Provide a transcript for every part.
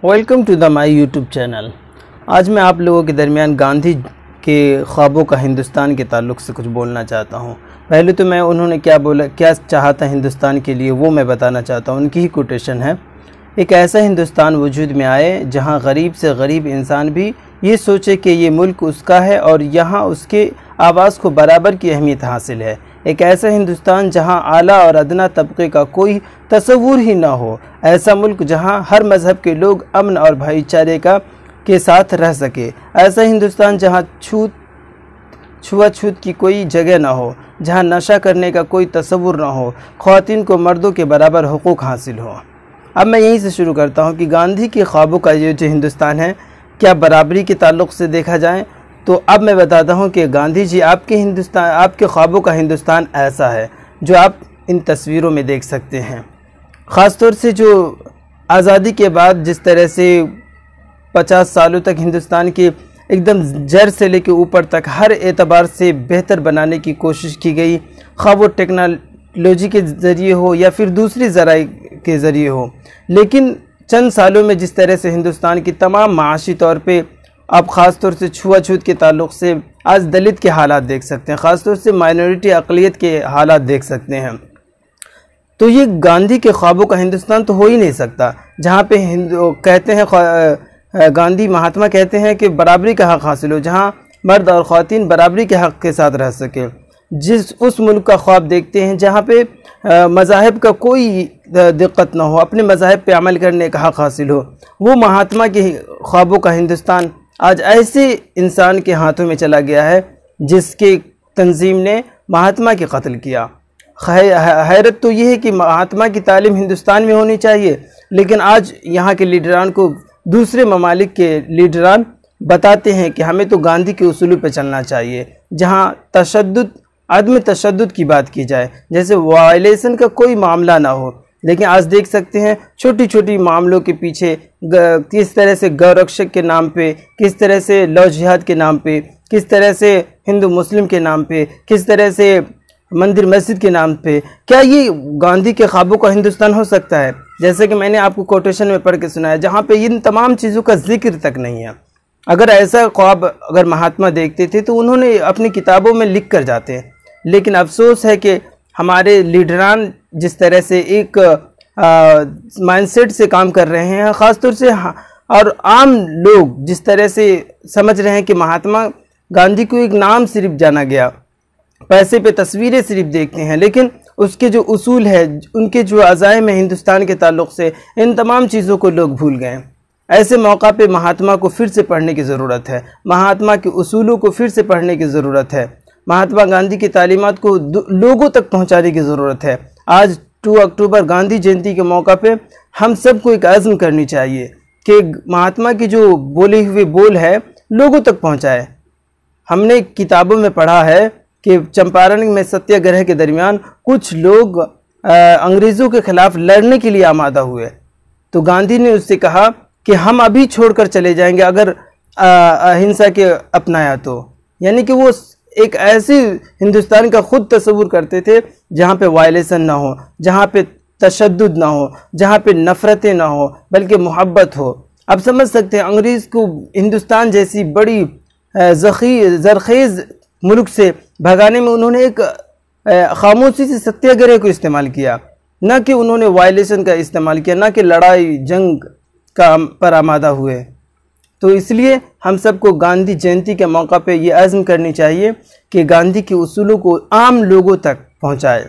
Welcome to the my YouTube channel. आज मैं आप लोगों के दरमियान गांधी के ख्वाबों का हिंदुस्तान के ताल्लुक़ से कुछ बोलना चाहता हूँ। पहले तो मैं उन्होंने क्या चाहा था हिंदुस्तान के लिए वो मैं बताना चाहता हूँ। उनकी ही कोटेशन है, एक ऐसा हिंदुस्तान वजूद में आए जहाँ गरीब से गरीब इंसान भी ये सोचे कि ये मुल्क उसका है और यहाँ उसके आवाज़ को बराबर की अहमियत हासिल है। एक ऐसा हिंदुस्तान जहां आला और अदना तबके का कोई तस्वुर ही ना हो। ऐसा मुल्क जहां हर मज़हब के लोग अमन और भाईचारे के साथ रह सके। ऐसा हिंदुस्तान जहां छुआछूत की कोई जगह ना हो, जहां नशा करने का कोई तस्वुर ना हो, ख़वातीन को मर्दों के बराबर हुकूक हासिल हो। अब मैं यहीं से शुरू करता हूँ कि गांधी के ख्वाबों का ये जो हिंदुस्तान है, क्या बराबरी के ताल्लुक़ से देखा जाए तो अब मैं बताता हूं कि गांधी जी आपके ख्वाबों का हिंदुस्तान ऐसा है जो आप इन तस्वीरों में देख सकते हैं। ख़ास तौर से जो आज़ादी के बाद जिस तरह से 50 सालों तक हिंदुस्तान के एकदम जड़ से लेकर ऊपर तक हर एतबार से बेहतर बनाने की कोशिश की गई, खा वो टेक्नोलॉजी के ज़रिए हो या फिर दूसरी ज़राए के ज़रिए हो, लेकिन चंद सालों में जिस तरह से हिंदुस्तान की तमाम माशी तौर पे आप ख़ास तौर से छुआछूत के ताल्लुक़ से आज दलित के हालात देख सकते हैं, ख़ास तौर से माइनॉरिटी अक़लियत के हालात देख सकते हैं। तो ये गांधी के ख्वाबों का हिंदुस्तान तो हो ही नहीं सकता, जहाँ पे कहते हैं गांधी महात्मा कहते हैं कि बराबरी का हक़ हासिल हो, जहाँ मर्द और ख़वातीन बराबरी के हक़ के साथ रह सके। उस मुल्क का ख्वाब देखते हैं जहाँ पे मज़ाहिब का कोई दिक्कत ना हो, अपने मज़ाहिब पे अमल करने का हक़ हासिल हो। वो महात्मा के ख्वाबों का हिंदुस्तान आज ऐसे इंसान के हाथों में चला गया है जिसके तंजीम ने महात्मा के कत्ल किया। हैरत तो ये है कि महात्मा की तालीम हिंदुस्तान में होनी चाहिए, लेकिन आज यहाँ के लीडरान को दूसरे ममालिक के लीडरान बताते हैं कि हमें तो गांधी के उसूलों पे चलना चाहिए, जहाँ आदमी तशद्दुद की बात की जाए, जैसे वायलेशन का कोई मामला ना हो। लेकिन आज देख सकते हैं छोटी छोटी मामलों के पीछे किस तरह से गौरक्षक के नाम पे, किस तरह से लव जिहाद के नाम पे, किस तरह से हिंदू मुस्लिम के नाम पे, किस तरह से मंदिर मस्जिद के नाम पे, क्या ये गांधी के ख्वाबों का हिंदुस्तान हो सकता है? जैसे कि मैंने आपको कोटेशन में पढ़ के सुनाया, जहाँ पे इन तमाम चीज़ों का जिक्र तक नहीं है। अगर ऐसा ख्वाब अगर महात्मा देखते थे तो उन्होंने अपनी किताबों में लिख कर जाते हैं, लेकिन अफसोस है कि हमारे लीडरान जिस तरह से एक माइंडसेट से काम कर रहे हैं, ख़ास तौर से और आम लोग जिस तरह से समझ रहे हैं कि महात्मा गांधी को एक नाम सिर्फ जाना गया, पैसे पे तस्वीरें सिर्फ देखते हैं, लेकिन उसके जो उसूल है, उनके जो अज़ाइम है हिंदुस्तान के ताल्लुक़ से, इन तमाम चीज़ों को लोग भूल गए। ऐसे मौका पे महात्मा को फिर से पढ़ने की ज़रूरत है, महात्मा के उसूलों को फिर से पढ़ने की ज़रूरत है, महात्मा गांधी की तालीमात को लोगों तक पहुंचाने की ज़रूरत है। आज 2 अक्टूबर गांधी जयंती के मौका पे हम सबको एक आज़म करनी चाहिए कि महात्मा की जो बोले हुए बोल है लोगों तक पहुंचाए। हमने किताबों में पढ़ा है कि चंपारण में सत्याग्रह के दरमियान कुछ लोग अंग्रेज़ों के ख़िलाफ़ लड़ने के लिए आमादा हुए, तो गांधी ने उससे कहा कि हम अभी छोड़कर चले जाएंगे अगर अहिंसा के अपनाया तो। यानी कि वो एक ऐसे हिंदुस्तान का खुद तस्वुर करते थे जहाँ पे वायलेशन ना हो, जहाँ पे तशद्दुद ना हो, जहाँ पे नफ़रतें ना हो, बल्कि मोहब्बत हो। अब समझ सकते हैं अंग्रेज़ को हिंदुस्तान जैसी बड़ी ज़रखेज़ मुल्क से भगाने में उन्होंने एक खामोशी से सत्याग्रह को इस्तेमाल किया, न कि उन्होंने वायलेशन का इस्तेमाल किया, न कि लड़ाई जंग का पर आमादा हुए। तो इसलिए हम सबको गांधी जयंती के मौका पे ये अज़्म करनी चाहिए कि गांधी के उसूलों को आम लोगों तक पहुंचाए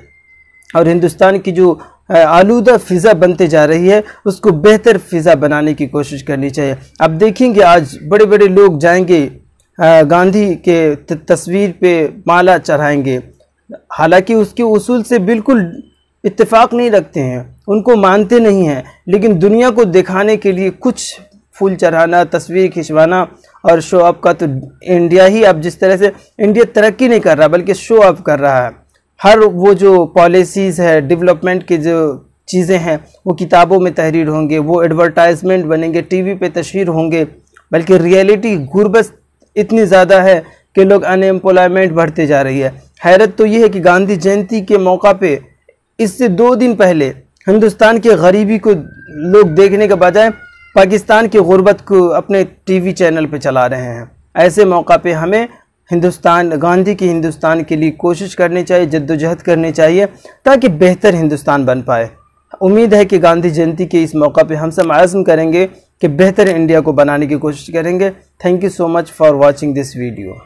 और हिंदुस्तान की जो आलूदा फ़िज़ा बनते जा रही है उसको बेहतर फ़िज़ा बनाने की कोशिश करनी चाहिए। अब देखेंगे आज बड़े बड़े लोग जाएंगे गांधी के तस्वीर पे माला चढ़ाएंगे, हालांकि उसके उसूल से बिल्कुल इत्तेफाक नहीं रखते हैं, उनको मानते नहीं हैं, लेकिन दुनिया को दिखाने के लिए कुछ फूल चढ़ाना, तस्वीर खिंचवाना और शो अप का तो इंडिया ही अब जिस तरह से इंडिया तरक्की नहीं कर रहा बल्कि शो अप कर रहा है। हर वो जो पॉलिसीज़ है, डेवलपमेंट की जो चीज़ें हैं वो किताबों में तहरीर होंगे, वो एडवर्टाइजमेंट बनेंगे, टीवी पे तशहीर होंगे, बल्कि रियलिटी गुर्बत इतनी ज़्यादा है कि लोग अनएम्प्लॉयमेंट बढ़ते जा रही है। हैरत तो ये है कि गांधी जयंती के मौका पे इससे 2 दिन पहले हिंदुस्तान की गरीबी को लोग देखने के बजाय पाकिस्तान की गुर्बत को अपने टीवी चैनल पे चला रहे हैं। ऐसे मौका पे हमें गांधी की हिंदुस्तान के लिए कोशिश करनी चाहिए, जद्दोजहद करनी चाहिए ताकि बेहतर हिंदुस्तान बन पाए। उम्मीद है कि गांधी जयंती के इस मौका पे हम सब आज़म करेंगे कि बेहतर इंडिया को बनाने की कोशिश करेंगे। Thank you so much for watching this video.